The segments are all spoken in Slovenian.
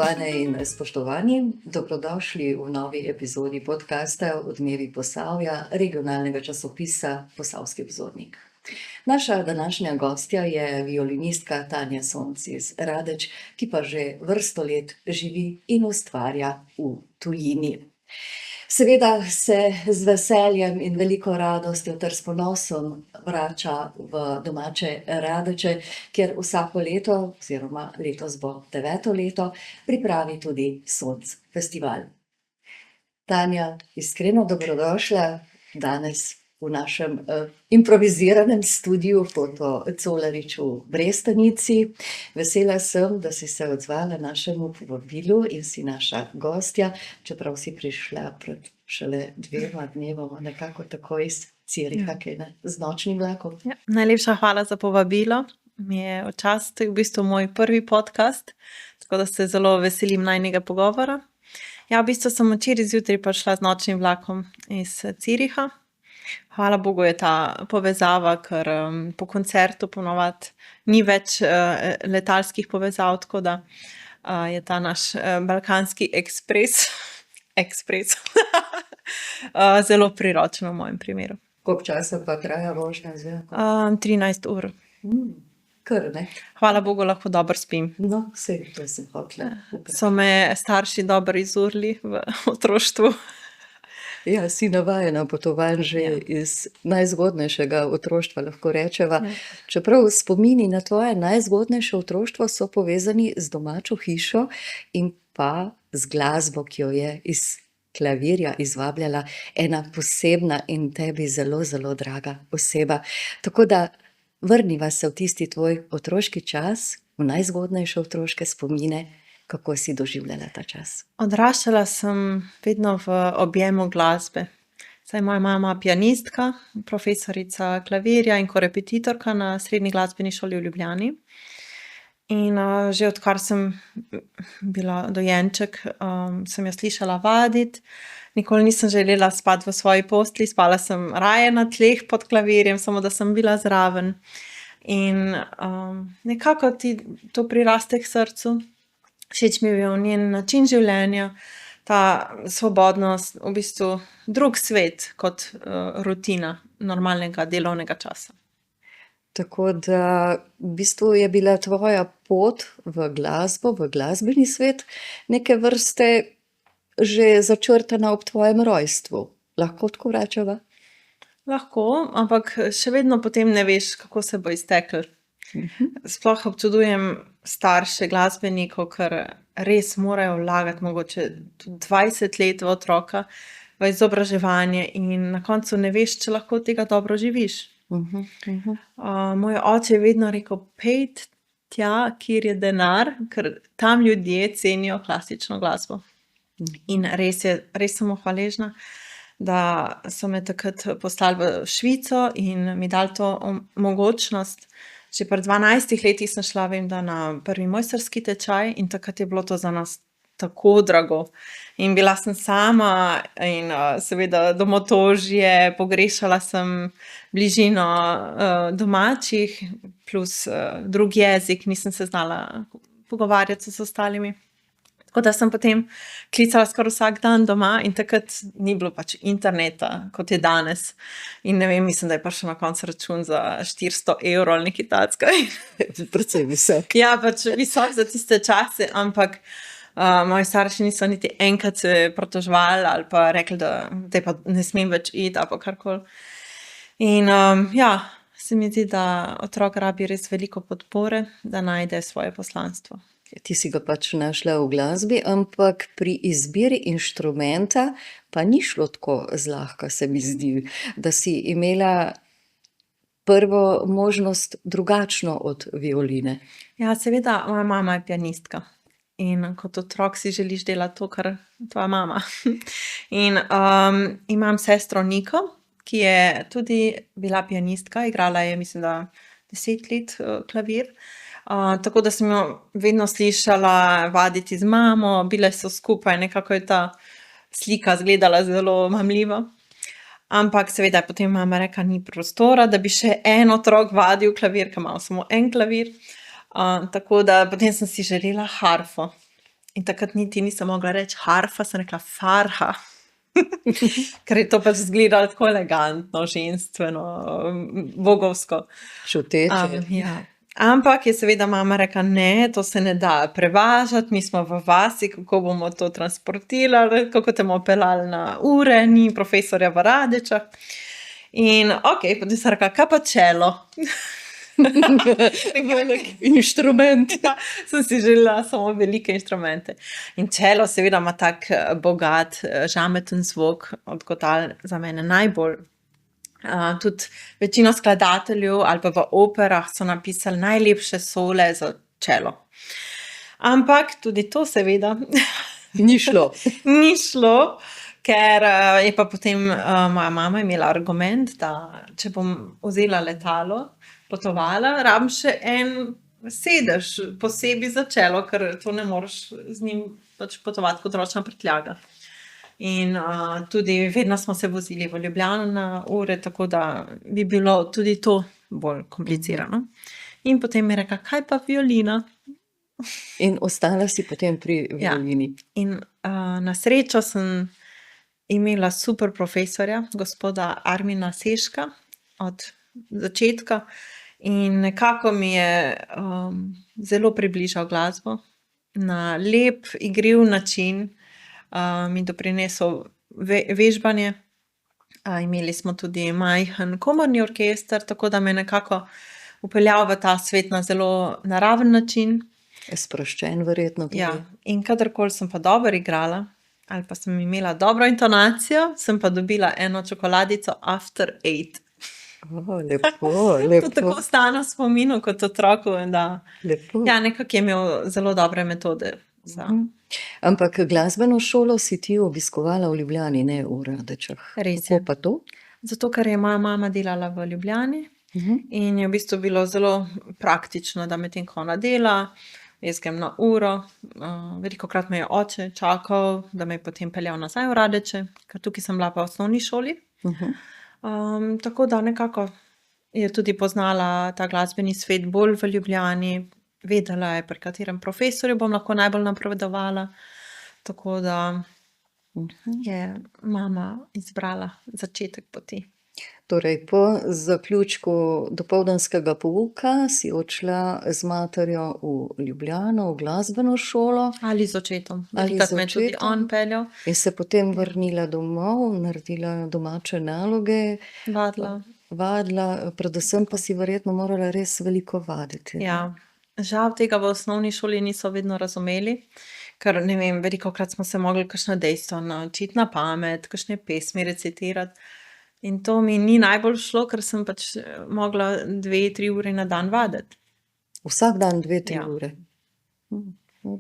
Spoštovane in spoštovani, dobrodošli v novi epizodi podcasta Odmevi Posavja, regionalnega časopisa Posavski obzornik. Naša današnja gostja je violinistka Tanja Sonc iz Radeč, ki pa že vrsto let živi in ustvarja v tujini. Seveda se z veseljem in veliko radostjo ter s ponosom vrača v domače Radeče, kjer vsako leto, oziroma letos bo 9. leto, pripravi tudi Sonc festival. Tanja, iskreno dobrodošla danes v našem improviziranem studiu Foto Colarič v Brestanici. Vesela sem, da si se odzvala našemu povabilu in si naša gostja, čeprav si prišla pred šele 2 dnevoma, nekako tako iz Züricha, z nočnim vlakom. Ja, najlepša hvala za povabilo. Mi je v čast, to je v bistvu moj prvi podcast, tako da se zelo veselim najnega pogovora. Ja, v bistvu sem včeraj zjutraj prišla z nočnim vlakom iz Züricha. Hvala Bogu je ta povezava, ker po koncertu ponovadi ni več letalskih povezav, tako da je ta naš balkanski ekspres zelo priročen v mojem primeru. Koliko časa pa traja vožnja zdaj? 13 ur. Kar, ne? Hvala Bogu, lahko dobro spim. No, sej, to sem hotela. So me starši dobro izurili v otroštvu. Ja, si navajena potovanj že iz najzgodnejšega otroštva, lahko rečeva. Čeprav spomini na tvoje najzgodnejše otroštvo so povezani z domačo hišo in pa z glasbo, ki jo je iz klavirja izvabljala ena posebna in tebi zelo, zelo draga oseba. Tako da vrniva se v tisti tvoj otroški čas, v najzgodnejše otroške spomine. Kako si doživljala ta čas? Odraščala sem vedno v objemu glasbe. Saj moja mama pianistka, profesorica klavirja in korepetitorka na Srednji glasbeni šoli v Ljubljani. In že odkar sem bila dojenček, sem jo slišala vaditi. Nikoli nisem želela spati v svoji postelji, spala sem raje na tleh pod klavirjem, samo da sem bila zraven. In nekako ti to priraste k srcu. Všeč mi je bil njen način življenja, ta svobodnost, v bistvu drug svet kot rutina normalnega delovnega časa. Tako da v bistvu je bila tvoja pot v glasbo, v glasbeni svet neke vrste že začrtana ob tvojem rojstvu. Lahko tako rečeva? Lahko, ampak še vedno potem ne veš, kako se bo izteklo. Sploh občudujem starše glasbenikov, ker res morajo vlagati mogoče tudi 20 let v otroka, v izobraževanje in na koncu ne veš, če lahko od tega dobro živiš. Moj oče je vedno rekel, pejte tja, kjer je denar, ker tam ljudje cenijo klasično glasbo. In res sem mu hvaležna, da so me takrat poslali v Švico in mi dali to mogočnost. Že pri 12 letih sem šla, vem, da na prvi mojstrski tečaj in takrat je bilo to za nas tako drago. In bila sem sama in seveda domotožje, pogrešala sem bližino domačih, plus drug jezik, nisem se znala pogovarjati s ostalimi. Tako da sem potem klicala skoraj vsak dan doma in takrat ni bilo pač interneta, kot je danes. In ne vem, mislim, da je prišel na koncu račun za 400 € ali nekaj takega. Precej visok. Ja, pač visok za tiste čase, ampak moji starši niso niti enkrat se pritoževali ali pa rekli, da pa ne smem več iti ali pa karkoli. In ja, se mi zdi, da otrok rabi res veliko podpore, da najde svoje poslanstvo. Ti si ga pač našla v glasbi, ampak pri izbiri inštrumenta pa ni šlo tako zlahka, se mi zdi, da si imela prvo možnost drugačno od violine. Ja, seveda, moja mama je pianistka. In kot otrok si želiš delati to, kar tvoja mama. In imam sestro Niko, ki je tudi bila pianistka, igrala je, mislim, da 10 let klavir. Tako da sem jo vedno slišala vaditi z mamo, bile so skupaj, nekako je ta slika izgledala zelo mamljivo. Ampak seveda je potem mama rekla, ni prostora, da bi še en otrok vadil klavir, ker imamo samo en klavir. Tako da potem sem si želela harfo. In takrat niti nisem mogla reči harfa, sem rekla farha. Ker je to pač izgledalo tako elegantno, ženstveno, bogovsko. Čuteče. Ja. Ampak je seveda mama rekla, ne, to se ne da prevažati, mi smo v vasi, kako bomo to transportirali, kako te bomo peljali na ure, ni profesorja v Radečah. In potem sem rekla, kaj pa čelo? Inštrument. Ja, sem si želela samo velike inštrumente. In čelo seveda ima tak bogat, žameten zvok, od kotal za mene najbolj. Tudi večino skladateljev ali pa v operah so napisali najlepše sole za čelo. Ampak tudi to seveda Ni šlo. ni šlo, ker je pa potem moja mama imela argument, da če bom vzela letalo, potovala, rabim še en sedež posebej za čelo, ker to ne moreš z njim pač potovati kot ročna prtljaga. In tudi vedno smo se vozili v Ljubljano na ure, tako da bi bilo tudi to bolj komplicirano. In potem mi je rekla, kaj pa violina? In ostala si potem pri violini. In na srečo sem imela super profesorja, gospoda Armina Seška, od začetka. In nekako mi je zelo približal glasbo na lep, igriv način. Mi doprinesel vežbanje. Imeli smo tudi majhen komorni orkester, tako da me je nekako vpeljal v ta svet na zelo naraven način. Sproščen verjetno tudi. Ja, in kadarkoli sem pa dobro igrala, ali pa sem imela dobro intonacijo, sem pa dobila eno čokoladico After 8. Lepo, To lepo. tako ostane v spominu kot otroku, da Lepo. ja, nekako je imel zelo dobre metode za Ampak glasbeno šolo si ti obiskovala v Ljubljani, ne v Radečah. Res je. Kako pa to? Zato, ker je moja mama delala v Ljubljani in je v bistvu bilo zelo praktično, da medtem ko ona dela, jaz grem na uro. Velikokrat me je oče čakal, da me je potem peljal nazaj v Radeče, ker tukaj sem bila pa v osnovni šoli. Tako da nekako je tudi poznala ta glasbeni svet bolj v Ljubljani, vedela je, pri katerem profesorju bom lahko najbolj napredovala. Tako da je mama izbrala začetek poti. Torej, po zaključku dopoldanskega pouka si odšla z materjo v Ljubljano, v glasbeno šolo Ali z očetom. Ali Velikokrat z me je tudi očetom. on peljal, in se potem vrnila domov, naredila domače naloge, vadila. vadila, predvsem pa si verjetno morala res veliko vaditi. Ja. Žal tega v osnovni šoli niso vedno razumeli, ker ne vem, velikokrat smo se mogli kakšno dejstvo naučiti na pamet, kakšne pesmi recitirati. In to mi ni najbolj šlo, ker sem pač mogla 2-3 ure na dan vaditi. Vsak dan 2-3 Ja. ure.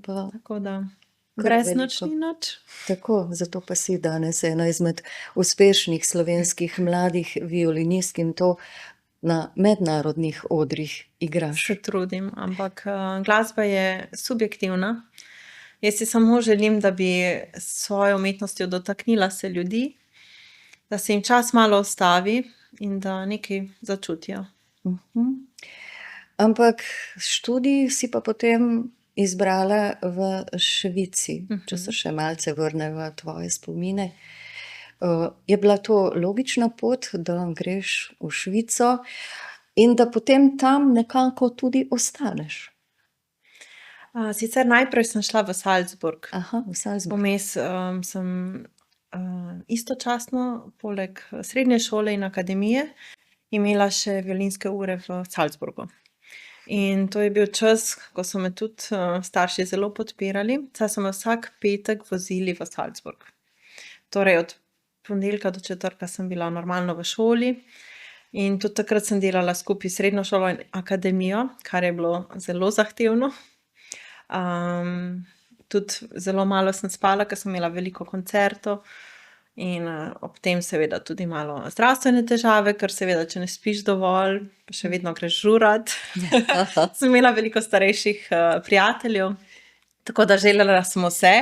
Pa, Tako da Kar brez veliko. noč ni noč. tako, zato pa si danes ena izmed uspešnih slovenskih mladih violinistk in to na mednarodnih odrih igraš. Se trudim, ampak glasba je subjektivna. Jaz si samo želim, da bi s svojo umetnostjo dotaknila se ljudi, da se jim čas malo ustavi in da nekaj začutijo. Ampak študij si pa potem izbrala v Švici, če se še malce vrneva tvoje spomine. Je bila to logična pot, da greš v Švico in da potem tam nekako tudi ostaneš? Sicer najprej sem šla v Salzburg. Aha, v Salzburg. Vmes sem istočasno, poleg srednje šole in akademije, imela še violinske ure v Salzburgu. In to je bil čas, ko so me tudi starši zelo podpirali, saj so me vsak petek vozili v Salzburg. Torej od ponedeljka do četrtka sem bila normalno v šoli in tudi takrat sem delala skupaj s srednjo šolo in akademijo, kar je bilo zelo zahtevno. Tudi zelo malo sem spala, ker sem imela veliko koncertov in ob tem seveda tudi malo zdravstvene težave, ker seveda, če ne spiš dovolj, pa še vedno greš žurat. Sem imela veliko starejših prijateljev, tako da želela sem vse.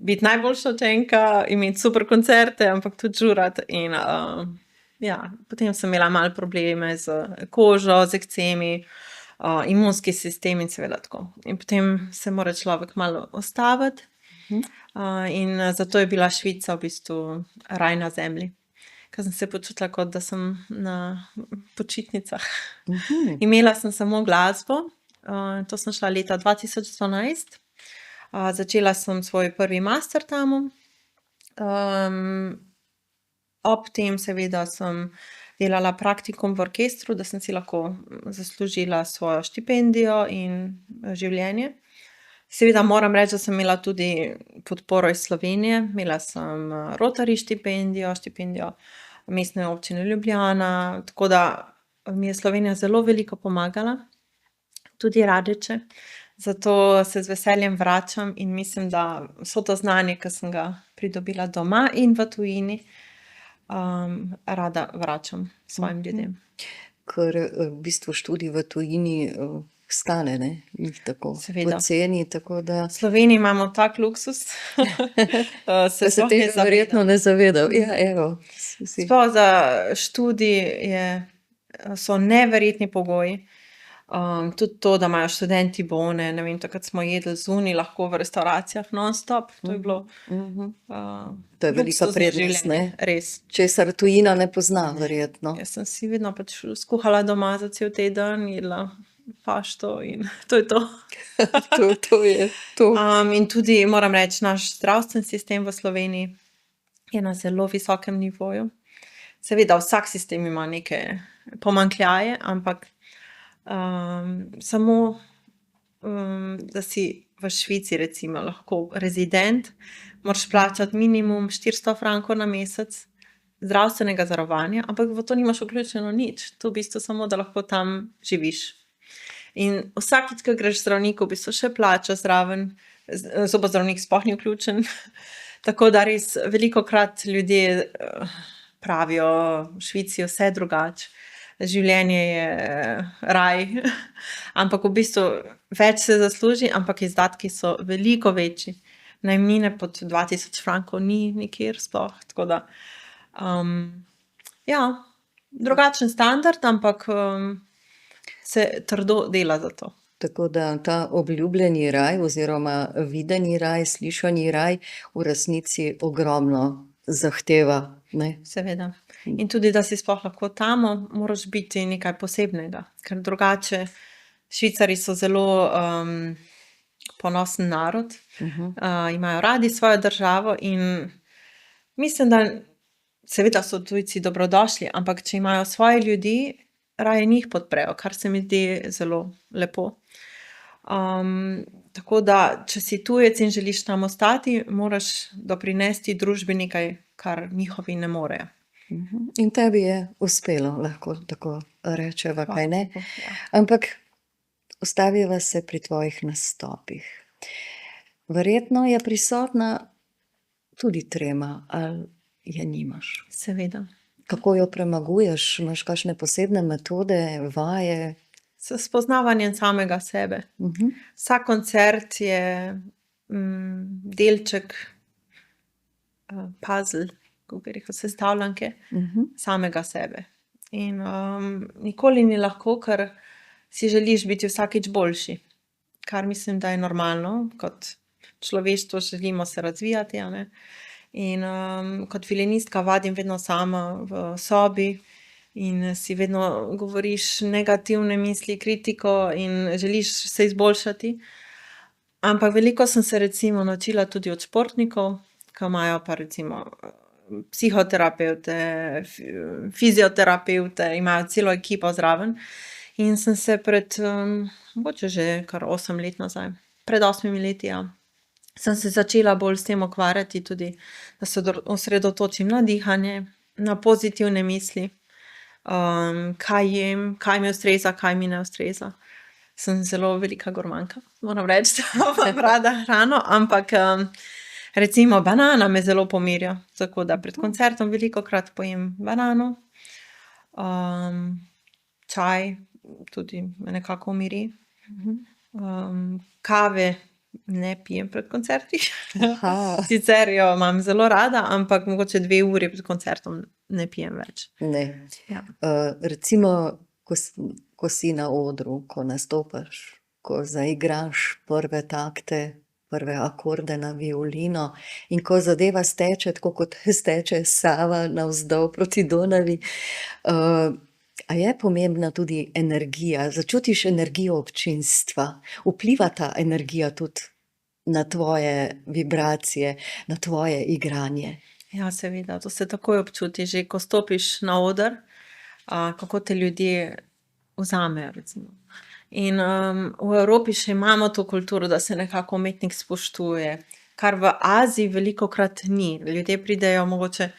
Biti najboljša učenka, imeti super koncerte, ampak tudi žurat. In ja, potem sem imela malo probleme z kožo, z ekcemi. imunski sistem in seveda tako. In potem se mora človek malo ustaviti. In zato je bila Švica v bistvu raj na zemlji. Ker sem se počutila, kot da sem na počitnicah. Imela sem samo glasbo, to sem šla leta 2012. Začela sem svoj prvi master tam. Ob tem seveda sem delala praktikum v orkestru, da sem si lahko zaslužila svojo štipendijo in življenje. Seveda moram reči, da sem imela tudi podporo iz Slovenije. Imela sem Rotary štipendijo Mestne občine Ljubljana, tako da mi je Slovenija zelo veliko pomagala, tudi Radeče. Zato se z veseljem vračam in mislim, da vso to znanje, ki sem ga pridobila doma in v tujini, rada vračam svojim ljudem. Ker v bistvu študij v tujini stane, ne? Ni tako Seveda. poceni, tako da V Sloveniji imamo tak luksus. se tega verjetno ne zavedam. Ja, evo. Sploh za študij so neverjetni pogoji. Tudi to, da imajo študenti bone, ne vem, takrat smo jedli zunaj, lahko v restavracijah non-stop. To je bilo To je velika luksuzno prednost, življenje, ne? res. Česar tujina ne pozna, verjetno. Jaz sem si vedno pač skuhala doma za cel teden, jedla pašto in to je to. To je to. In tudi moram reči, naš zdravstveni sistem v Sloveniji je na zelo visokem nivoju. Seveda vsak sistem ima neke pomanjkljaje, ampak samo da si v Švici recimo lahko rezident, moraš plačati minimum 400 frankov na mesec zdravstvenega zavarovanja, ampak v to nimaš vključeno nič. To v bistvu samo, da lahko tam živiš. In vsakič, ko greš zdravniku, v bistvu še plača zraven, zobozdravnik sploh ni vključen. Tako da res velikokrat ljudje pravijo, v Švici je vse drugače. Življenje je raj, ampak v bistvu več se zasluži, ampak izdatki so veliko večji. Najemnine pod 2000 frankov ni nikjer sploh, tako da ja, drugačen standard, ampak se trdo dela za to. Tako da ta obljubljeni raj oziroma videni raj, slišani raj v resnici ogromno zahteva, ne? Seveda. In tudi, da si sploh lahko tam, moraš biti nekaj posebnega, ker drugače Švicarji so zelo ponosen narod, imajo radi svojo državo in mislim, da seveda so tujci dobrodošli, ampak če imajo svoje ljudi, raje njih podprejo, kar se mi zdi zelo lepo. Tako da, če si tujec in želiš tam ostati, moraš doprinesti družbi nekaj, kar njihovi ne morejo. In tebi je uspelo, lahko tako rečeva, kaj ne? Ja. Ampak ustaviva se pri tvojih nastopih. Verjetno je prisotna tudi trema, ali je nimaš? Seveda. Kako jo premaguješ? Imaš kakšne posebne metode, vaje? S spoznavanjem samega sebe. Vsak koncert je delček puzzle, kako bi rekel, sestavljanke samega sebe. In nikoli ni lahko, ker si želiš biti vsakič boljši. Kar mislim, da je normalno, kot človeštvo želimo se razvijati, a ne. In kot violinistka vadim vedno sama v sobi in si vedno govoriš negativne misli, kritiko in želiš se izboljšati. Ampak veliko sem se recimo naučila tudi od športnikov, ki imajo pa recimo psihoterapevte, fizioterapevte, imajo celo ekipo zraven. In sem se mogoče že kar 8 let nazaj, pred 8 leti, ja, sem se začela bolj s tem ukvarjati tudi, da se osredotočim na dihanje, na pozitivne misli, kaj jem, kaj mi ustreza, kaj mi ne ustreza. Sem zelo velika gurmanka, moram reči, da imam rada hrano, ampak recimo banana me zelo pomirja, tako da pred koncertom velikokrat pojem banano. Čaj tudi me nekako umiri. Kave ne pijem pred koncerti. Sicer jo imam zelo rada, ampak mogoče 2 uri pred koncertom ne pijem več. Ne. Ja. Recimo ko si na odru, ko nastopaš, ko zaigraš prve takte, prve akorde na violino in ko zadeva steče, tako kot steče Sava navzdol proti Donavi. A je pomembna tudi energija? Začutiš energijo občinstva? Vpliva ta energija tudi na tvoje vibracije, na tvoje igranje? Ja, seveda, to se takoj občuti, že ko stopiš na oder, kako te ljudje vzamejo, recimo. In v Evropi še imamo to kulturo, da se nekako umetnik spoštuje, kar v Aziji velikokrat ni. Ljudje pridejo mogoče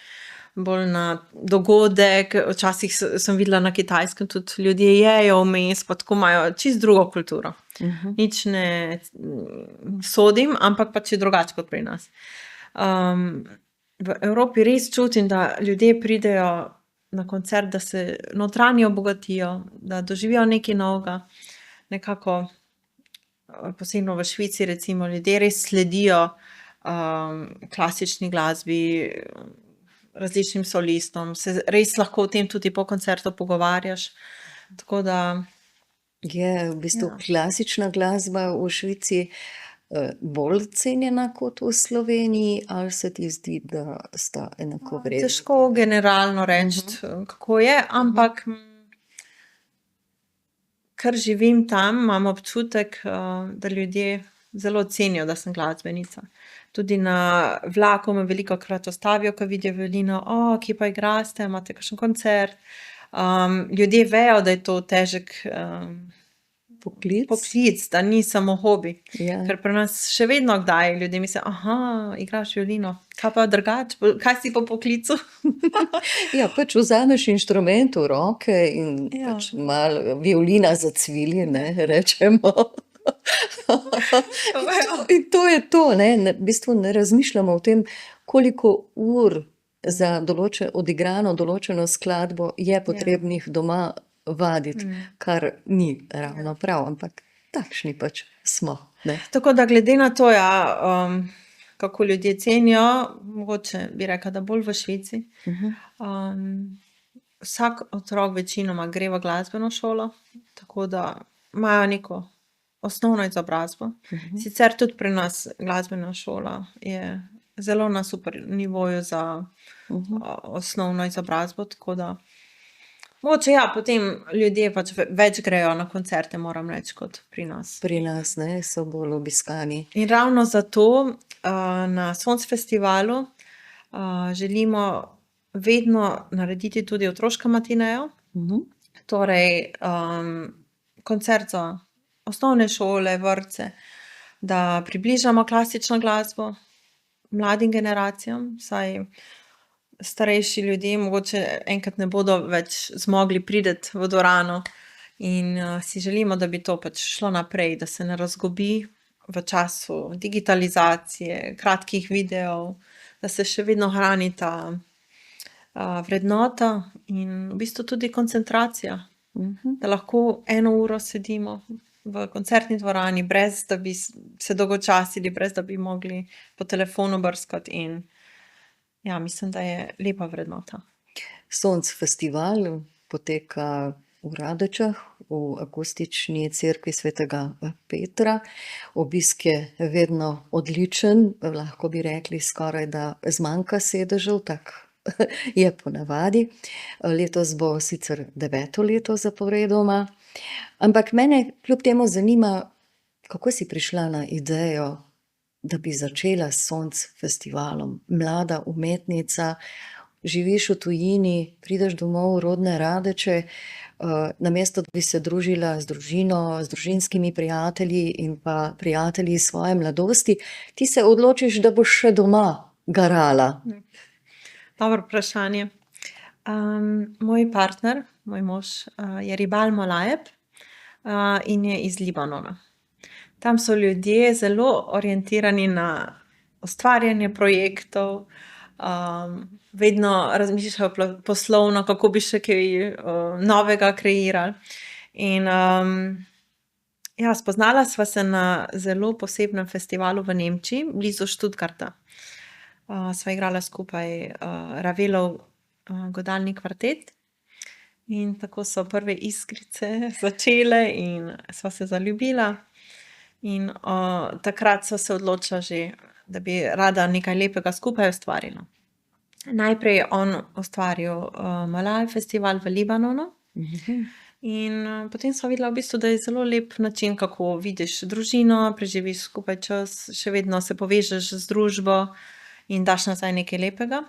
bolj na dogodek, včasih sem videla na Kitajskem tudi ljudje jejo vmes, pa tako imajo čisto drugo kulturo. Nič ne sodim, ampak pač je drugače kot pri nas. V Evropi res čutim, da ljudje pridejo na koncert, da se notranje obogatijo, da doživijo nekaj novega. Nekako, posebno v Švici recimo, ljudje res sledijo klasični glasbi, različnim solistom, se res lahko o tem tudi po koncertu pogovarjaš. Tako da Je v bistvu klasična glasba v Švici bolj cenjena kot v Sloveniji, ali se ti zdi, da sta enakovredni? težko generalno reči, kako je, ampak ker živim tam, imam občutek, da ljudje zelo cenijo, da sem glasbenica. Tudi na vlaku me velikokrat ustavijo, ko vidijo violino, kje pa igraste, imate kakšen koncert. Ljudje vejo, da je to težek poklic, da ni samo hobi. Ja. Ker pri nas še vedno kdaj ljudje mislijo, igraš violino, kaj pa drugače, kaj si po poklicu? Ja, pač vzameš inštrument v roke in Ja. pač malo violina zacvili, ne, rečemo. In to je to, ne, v bistvu ne razmišljamo o tem, koliko ur za odigrano določeno skladbo je potrebnih doma vaditi, kar ni ravno prav, ampak takšni pač smo, ne. Tako da glede na to, kako ljudje cenijo, mogoče bi rekla, da bolj v Švici. Vsak otrok večinoma gre v glasbeno šolo, tako da imajo neko osnovno izobrazbo. Sicer tudi pri nas glasbena šola je zelo na super nivoju za osnovno izobrazbo, tako da mogoče potem ljudje pač več grejo na koncerte, moram reči, kot pri nas. Pri nas, ne, so bolj obiskani. In ravno zato na Sonc festivalu želimo vedno narediti tudi otroško matinejo. Torej, koncert za osnovne šole, vrtce, da približamo klasično glasbo mladim generacijam, saj starejši ljudje mogoče enkrat ne bodo več zmogli priti v dvorano in si želimo, da bi to pač šlo naprej, da se ne razgubi v času digitalizacije, kratkih videov, da se še vedno hrani ta vrednota in v bistvu tudi koncentracija. Da lahko 1 uro sedimo v koncertni dvorani, brez da bi se dolgočasili, brez da bi mogli po telefonu brskati in mislim, da je lepa vrednota. Sonc festival poteka v Radečah, v akustični cerkvi svetega Petra. Obisk je vedno odličen, lahko bi rekli skoraj, da zmanjka sedežev, tak je ponavadi. Letos bo sicer 9. leto zaporedoma, ampak mene kljub temu zanima, kako si prišla na idejo, da bi začela s Sonc festivalom. Mlada umetnica, živiš v tujini, prideš domov v rodne Radeče, namesto da bi se družila z družino, z družinskimi prijatelji in pa prijatelji svoje mladosti, ti se odločiš, da boš še doma garala. Dobro vprašanje. Moj partner, moj mož, je Ribal Molajeb in je iz Libanona. Tam so ljudje zelo orientirani na ustvarjanje projektov, vedno razmišljajo poslovno, kako bi še kaj novega kreirali. In spoznala sva se na zelo posebnem festivalu v Nemčiji, blizu Stuttgarta. Sva igrala skupaj Ravelov godalni kvartet In tako so prve iskrice začele in sva se zaljubila. In takrat sva se odločila že, da bi rada nekaj lepega skupaj ustvarila. Najprej je on ustvaril Malaj festival v Libanonu. In potem sva videla v bistvu, da je zelo lep način, kako vidiš družino, preživiš skupaj čas, še vedno se povežeš z družbo in daš nazaj nekaj lepega.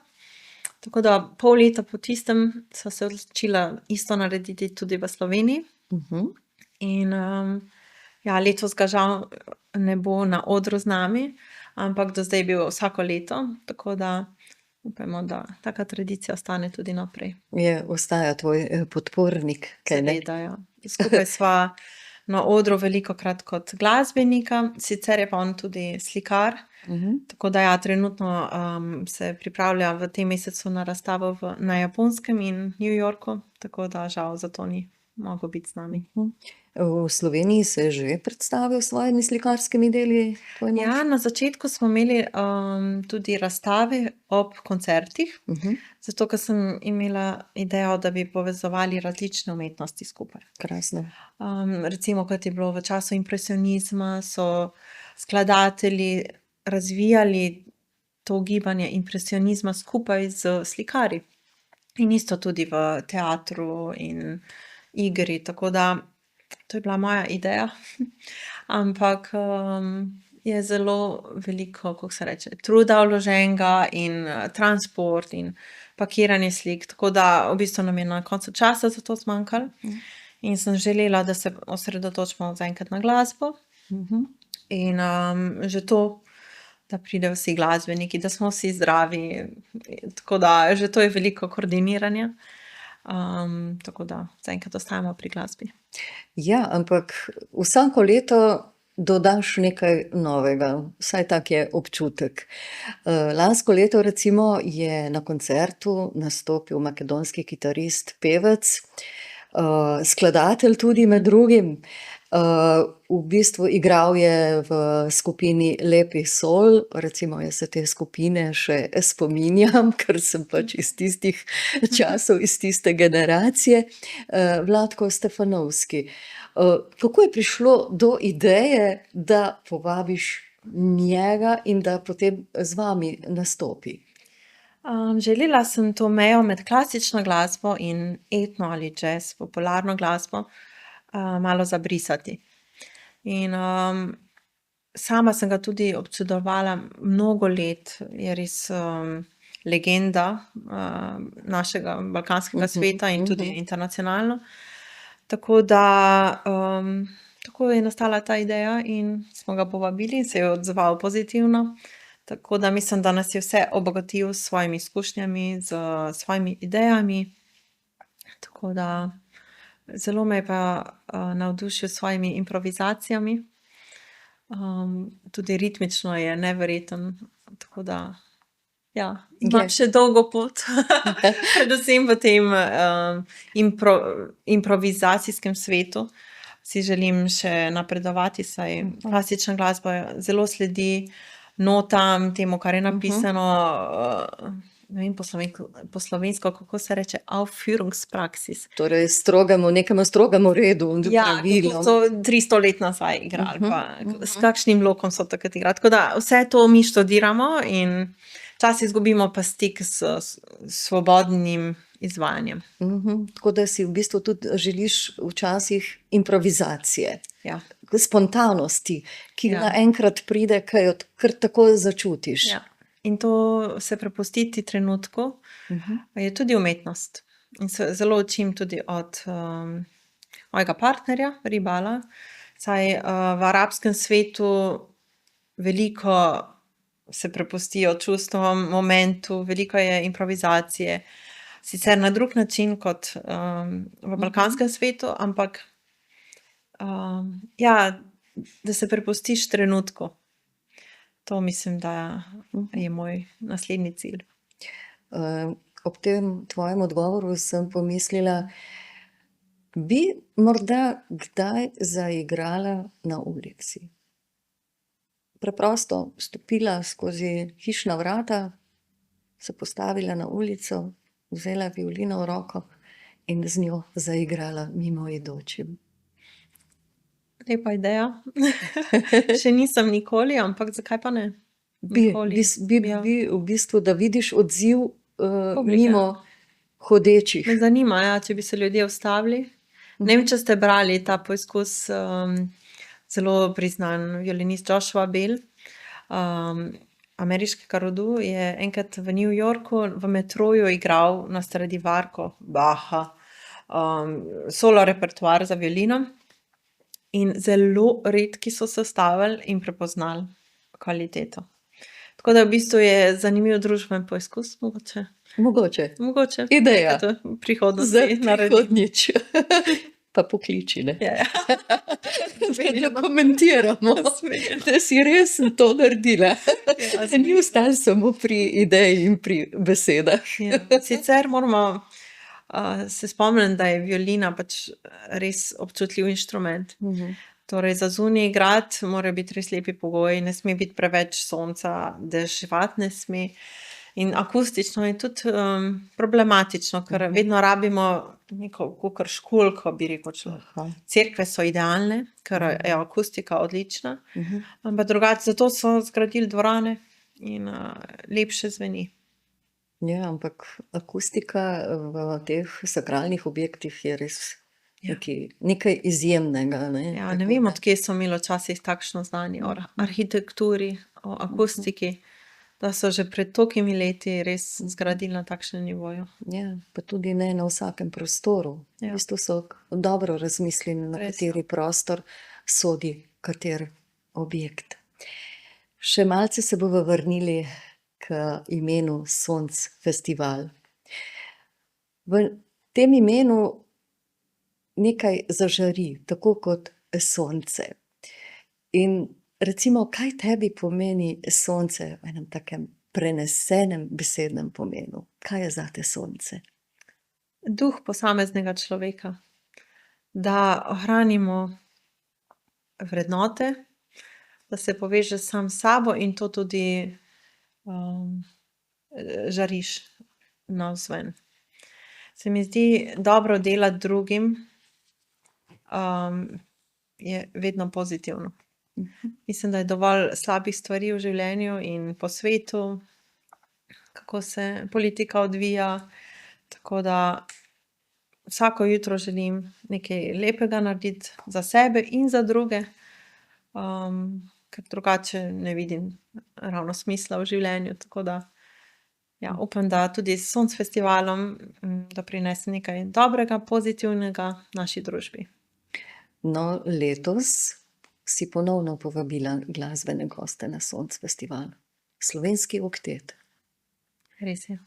Tako da pol leta po tistem sva se odločila isto narediti tudi v Sloveniji. In ja, letos ga žal ne bo na odru z nami, ampak do zdaj je bil vsako leto, tako da upamo, da taka tradicija ostane tudi naprej. Ostaja tvoj podpornik, kaj ne? Seveda, ja. Skupaj sva na odru velikokrat kot glasbenika, sicer je pa on tudi slikar, tako da ja, trenutno se pripravlja v tem mesecu na razstavo na Japonskem in New Yorku, tako da žal zato ni mogel biti z nami. V Sloveniji se je že predstavil s svojimi slikarskimi deli tvoj mož? Ja, na začetku smo imeli tudi razstave ob koncertih, zato ker sem imela idejo, da bi povezovali različne umetnosti skupaj. Krasno. Recimo, kot je bilo v času impresionizma, so skladatelji razvijali to gibanje impresionizma skupaj z slikarji. In isto tudi v teatru in igri, tako da to je bila moja ideja. Ampak je zelo veliko, kako se reče, truda vloženega in transport in pakiranje slik, tako da v bistvu nam je na koncu časa za to zmanjkalo. In sem želela, da se osredotočimo zaenkrat na glasbo. In že to, da pridejo vsi glasbeniki, da smo vsi zdravi, tako da že to je veliko koordiniranja. Tako da zaenkrat ostajamo pri glasbi. Ja, ampak vsako leto dodaš nekaj novega, vsaj tak je občutek. Lansko leto recimo je na koncertu nastopil makedonski kitarist, pevec, skladatelj tudi med drugim. V bistvu igral je v skupini Lepi sol, recimo jaz se te skupine še spominjam, ker sem pač iz tistih časov, iz tiste generacije. Vlatko Stefanovski. Kako je prišlo do ideje, da povabiš njega in da potem z vami nastopi? Želela sem to mejo med klasično glasbo in etno ali jazz, popularno glasbo, malo zabrisati. In sama sem ga tudi občudovala mnogo let, je res legenda našega balkanskega sveta in tudi internacionalno. Tako da tako je nastala ta ideja in smo ga povabili in se je odzval pozitivno. Tako da mislim, da nas je vse obogatil s svojimi izkušnjami, s svojimi idejami. Tako da zelo me je pa navdušil s svojimi improvizacijami. Tudi ritmično je neverjeten, tako da ja, imam še dolgo pot. Predvsem v tem improvizacijskem svetu si želim še napredovati, saj klasična glasba zelo sledi notam, temu, kar je napisano, ne vem po slovensko, kako se reče, Aufführungspraxis. Torej nekemu strogemu redu, pravilom. Ja, so 300 let nazaj igrali, pa s kakšnim lokom so takrat igrali. Tako da vse to mi študiramo in včasih izgubimo pa stik s svobodnim izvajanjem. Tako da si v bistvu tudi želiš včasih improvizacije. Ja. Spontanosti, ki naenkrat pride, kaj jo kar tako začutiš. Ja. In to se prepustiti trenutku je tudi umetnost. In se zelo učim tudi od mojega partnerja, Ribala, saj v arabskem svetu veliko se prepustijo čustvom, momentu, veliko je improvizacije, sicer na drug način kot v balkanskem svetu, ampak ja, da se prepustiš trenutku. To mislim, da je moj naslednji cilj. Ob tem tvojem odgovoru sem pomislila, bi morda kdaj zaigrala na ulici? Preprosto stopila skozi hišna vrata, se postavila na ulico, vzela violino v roko in z njo zaigrala Mimoidočim. Lepa ideja. Še nisem nikoli, ampak zakaj pa ne? Bi Nikoli. Ja. v bistvu, da vidiš odziv Publike. mimo hodečih. Me zanima, ja, če bi se ljudje ustavili. Ne vem, če ste brali ta poizkus, zelo priznan violinist Joshua Bell, ameriškega rodu, je enkrat v New Yorku v metroju igral na Stradivarko Bacha, solo repertoar za violino in zelo redki so se ustavili in prepoznali kvaliteto. Tako da v bistvu je zanimiv družben poizkus, mogoče. Mogoče. Ideja. enkrat v prihodnosti Za naredim. prihodnjič. Pa pokliči, ne? Ja, ja. Da komentiramo, da si res to naredila. Ja, Da ni ostalo samo pri ideji in pri besedah. Ja. Sicer moramo se spomniti, da je violina pač res občutljiv inštrument. Torej, za zunaj igrati morajo biti res lepi pogoji, ne sme biti preveč sonca, deževati ne sme. In akustično je tudi problematično, ker vedno rabimo neko kakor školjko, bi rekel človek. Cerkve so idealne, ker je akustika odlična, ampak drugače zato so zgradili dvorane in lepše zveni. Ja, ampak akustika v teh sakralnih objektih je res nekaj izjemnega, ne? Ja, ne vem, od kje so imeli včasih takšno znanje o arhitekturi, o akustiki, da so že pred tolikimi leti res zgradili na takšnem nivoju. Ja, pa tudi ne na vsakem prostoru. V bistvu so dobro razmislili, na kateri prostor sodi kateri objekt. Še malce se bomo vrnili k imenu Sonc festival. V tem imenu nekaj zažari, tako kot sonce. In recimo, kaj tebi pomeni sonce v enem takem prenesenem besednem pomenu? Kaj je zate sonce? Duh posameznega človeka. Da ohranimo vrednote, da se poveže sam s sabo in to tudi žariš navzven. Se mi zdi dobro delati drugim, je vedno pozitivno. Mislim, da je dovolj slabih stvari v življenju in po svetu, kako se politika odvija, tako da vsako jutro želim nekaj lepega narediti za sebe in za druge, ker drugače ne vidim ravno smisla v življenju, tako da ja, upam, da tudi s Sonc festivalom doprinese nekaj dobrega, pozitivnega naši družbi. No, letos si ponovno povabila glasbene goste na Sonc festival. Slovenski oktet. Res je.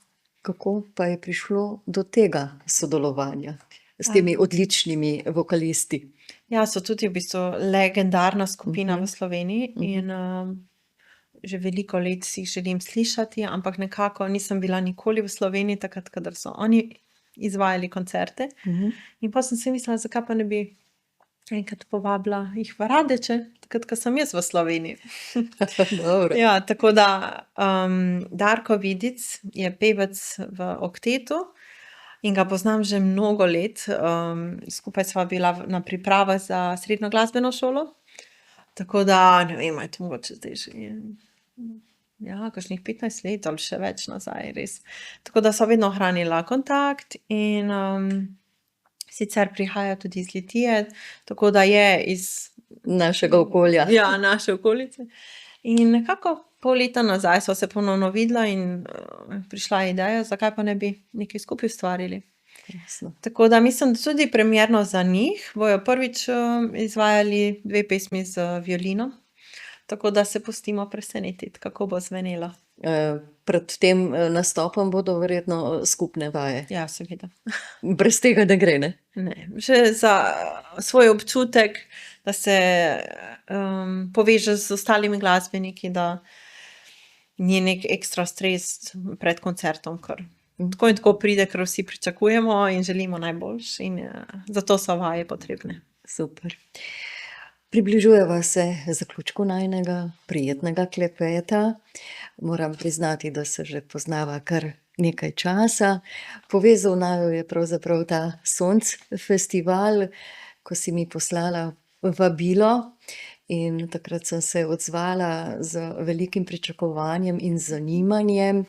Kako pa je prišlo do tega sodelovanja s temi odličnimi vokalisti? Ja, so tudi v bistvu legendarna skupina v Sloveniji in že veliko let si jih želim slišati, ampak nekako nisem bila nikoli v Sloveniji takrat, kadar so oni izvajali koncerte. In potem sem si mislila, zakaj pa ne bi enkrat povabila jih v Radeče, takrat, ko sem jaz v Sloveniji. Dobro. Ja, tako da Darko Vidic je pevec v oktetu in ga poznam že mnogo let. Skupaj sva bila na pripravah za srednjo glasbeno šolo. Tako da, ne vem, je to mogoče zdaj že kakšnih 15 let ali še več nazaj, res. Tako da sva vedno ohranila kontakt in sicer prihaja tudi iz Litije, tako da je iz našega okolja. Ja, naše okolice. In nekako pol leta nazaj sva se ponovno videla in prišla je ideja, zakaj pa ne bi nekaj skupaj ustvarili. Jasno. Tako da mislim, da tudi premierno za njih bojo prvič izvajali 2 pesmi z violino, tako da se pustimo presenetiti, kako bo zvenelo. Pred tem nastopom bodo verjetno skupne vaje. Ja, seveda. Brez tega ne gre, ne? Ne, že za svoj občutek, da se poveže z ostalimi glasbeniki, da ni nek ekstra stres pred koncertom, ker tako in tako pride, ker vsi pričakujemo in želimo najboljše in zato so vaje potrebne. Super. Približujeva se zaključku najinega prijetnega klepeta. Moram priznati, da se že poznava kar nekaj časa. Povezal naju je pravzaprav ta Sonc festival, ko si mi poslala vabilo in takrat sem se odzvala z velikim pričakovanjem in zanimanjem.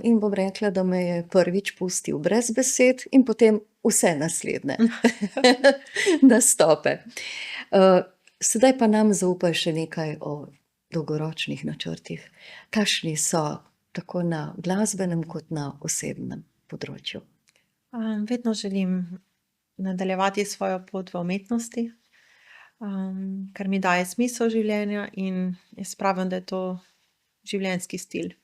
In bom rekla, da me je prvič pustil brez besed in potem vse naslednje nastope. Sedaj pa nam zaupaj še nekaj o dolgoročnih načrtih. Kakšni so tako na glasbenem kot na osebnem področju? Vedno želim nadaljevati svojo pot v umetnosti, ker mi daje smisel življenja in jaz pravim, da je to življenjski stil.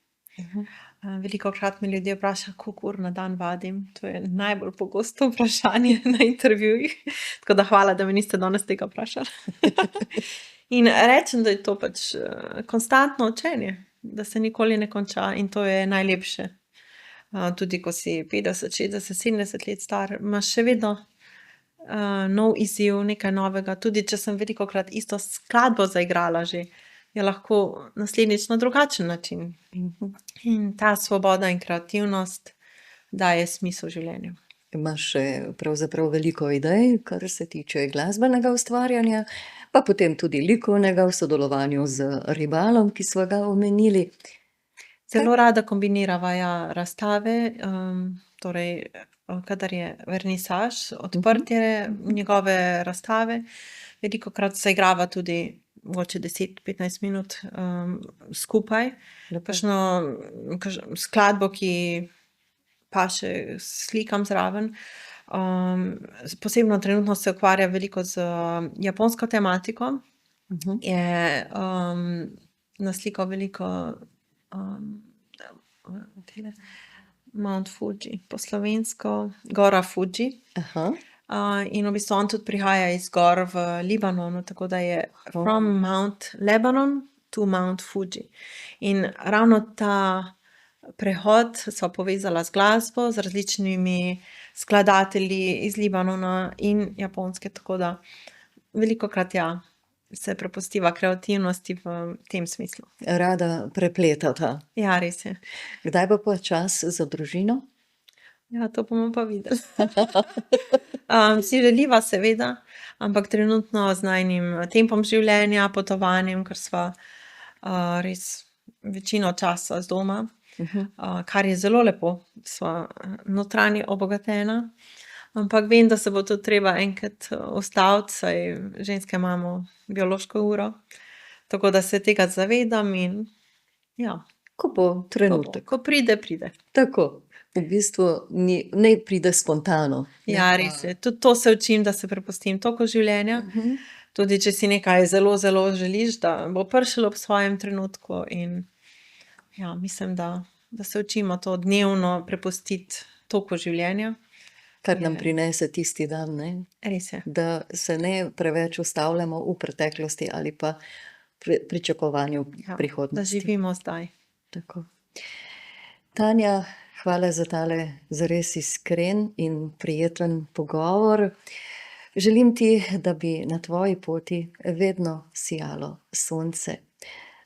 Velikokrat me ljudje vprašajo, koliko ur na dan vadim. To je najbolj pogosto vprašanje na intervjujih. Tako da hvala, da me niste danes tega vprašali. In rečem, da je to pač konstantno učenje, da se nikoli ne konča in to je najlepše. Tudi ko si 50, 60, 70 let star, imaš še vedno nov izziv, nekaj novega. Tudi če sem velikokrat isto skladbo zaigrala že, je lahko naslednjič na drugačen način. In ta svoboda in kreativnost daje smisel življenju. Imaš še pravzaprav veliko idej, kar se tiče glasbenega ustvarjanja, pa potem tudi likovnega v sodelovanju z Ribalom, ki sva ga omenili. Zelo rada kombinirava razstave, torej kadar je vernisaž, odprtje njegove razstave. Velikokrat zaigrava tudi mogoče 10-15 minut skupaj. Kakšno skladbo, ki paše slikam zraven. Posebno trenutno se ukvarja veliko z japonsko tematiko. Je naslikal veliko Mount Fuji, po slovensko Gora Fuji. In v bistvu on tudi prihaja iz gor v Libanonu, tako da je from Mount Lebanon to Mount Fuji. In ravno ta prehod sva povezala z glasbo, z različnimi skladatelji iz Libanona in Japonske, tako da velikokrat se prepustiva kreativnosti v tem smislu. Rada prepletata. Ja, res je. Kdaj bo pa čas za družino? Ja, to bomo pa videli. Si želiva seveda, ampak trenutno z najinim tempom življenja, potovanjem, ker sva res večino časa z doma, kar je zelo lepo, sva notranje obogatena. Ampak vem, da se bo tudi treba enkrat ustaviti, saj ženske imamo biološko uro, tako da se tega zavedam in Ko bo trenutek. ko pride, pride. Tako, v bistvu ne pride spontano. Ja, res je. Tudi to se učim, da se prepustim toku življenja. Tudi če si nekaj zelo, zelo želiš, da bo prišlo ob svojem trenutku in mislim, da se učimo to dnevno prepustiti toku življenja. Kar nam prinese tisti dan, ne? Res je. Da se ne preveč ustavljamo v preteklosti ali pa pričakovanju prihodnosti. Da živimo zdaj. Tako. Tanja, hvala za tale zares iskren in prijeten pogovor. Želim ti, da bi na tvoji poti vedno sijalo sonce.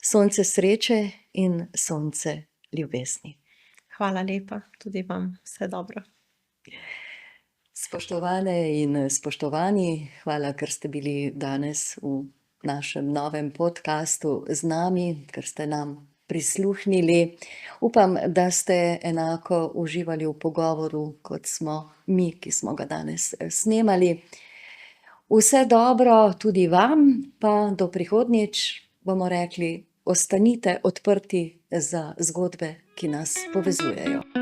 Sonce sreče in sonce ljubezni. Hvala lepa, tudi vam vse dobro. Spoštovane in spoštovani, hvala, ker ste bili danes v našem novem podcastu z nami, ker ste nam prisluhnili. Upam, da ste enako uživali v pogovoru, kot smo mi, ki smo ga danes snemali. Vse dobro tudi vam, pa do prihodnjič bomo rekli, ostanite odprti za zgodbe, ki nas povezujejo.